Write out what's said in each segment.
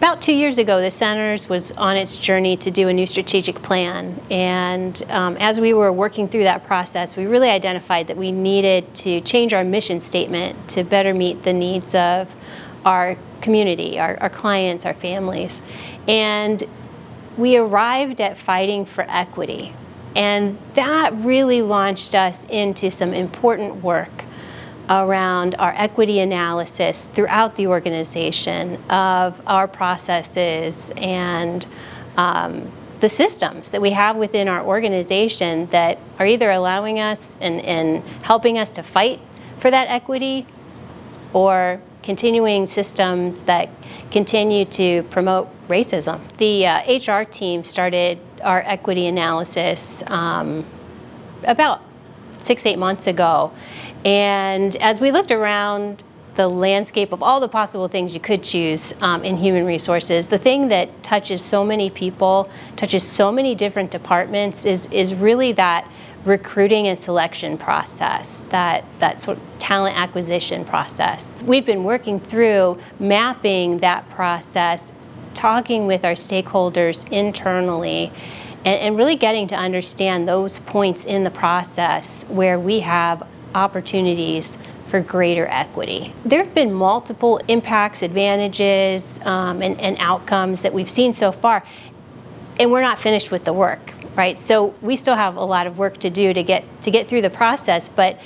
About 2 years ago, the Centers was on its journey to do a new strategic plan, and as we were working through that process, we really identified that we needed to change our mission statement to better meet the needs of our community, our clients, our families. And we arrived at fighting for equity, and that really launched us into some important work around our equity analysis throughout the organization of our processes and the systems that we have within our organization that are either allowing us and helping us to fight for that equity, or continuing systems that continue to promote racism. The HR team started our equity analysis about 6-8 months ago. And as we looked around the landscape of all the possible things you could choose in human resources, the thing that touches so many people, touches so many different departments is really that recruiting and selection process, that sort of talent acquisition process. We've been working through mapping that process, talking with our stakeholders internally, and really getting to understand those points in the process where we have opportunities for greater equity. There have been multiple impacts, advantages, and outcomes that we've seen so far, and we're not finished with the work, right? So we still have a lot of work to do to get through the process, but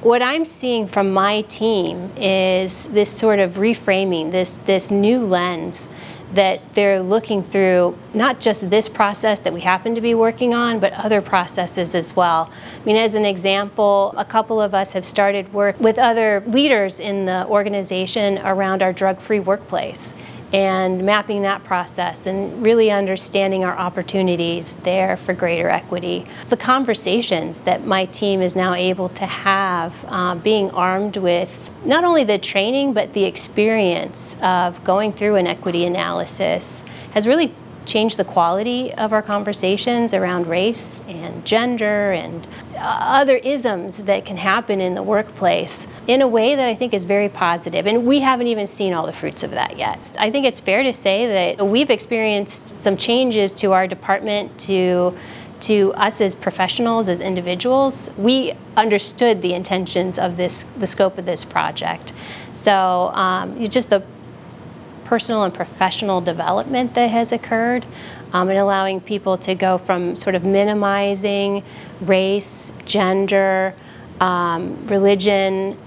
what I'm seeing from my team is this sort of reframing, this new lens that they're looking through, not just this process that we happen to be working on, but other processes as well. I mean, as an example, a couple of us have started work with other leaders in the organization around our drug-free workplace and mapping that process and really understanding our opportunities there for greater equity. The conversations that my team is now able to have, being armed with not only the training but the experience of going through an equity analysis, has really changed the quality of our conversations around race and gender and other isms that can happen in the workplace in a way that I think is very positive. And we haven't even seen all the fruits of that yet. I think it's fair to say that we've experienced some changes to our department, to us as professionals, as individuals. We understood the intentions of the scope of this project. So just the personal and professional development that has occurred, and allowing people to go from sort of minimizing race, gender, religion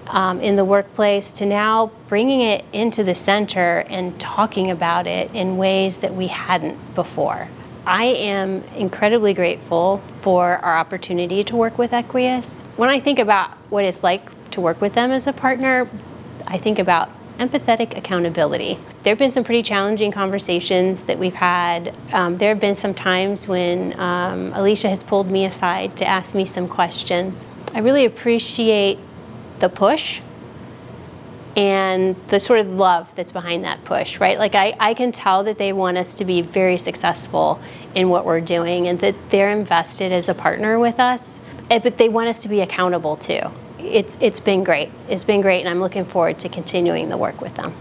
in the workplace to now bringing it into the center and talking about it in ways that we hadn't before. I am incredibly grateful for our opportunity to work with Equius. When I think about what it's like to work with them as a partner, I think about empathetic accountability. There have been some pretty challenging conversations that we've had. There have been some times when Alicia has pulled me aside to ask me some questions. I really appreciate the push and the sort of love that's behind that push, right? Like I can tell that they want us to be very successful in what we're doing and that they're invested as a partner with us, but they want us to be accountable too. It's been great. It's been great, and I'm looking forward to continuing the work with them.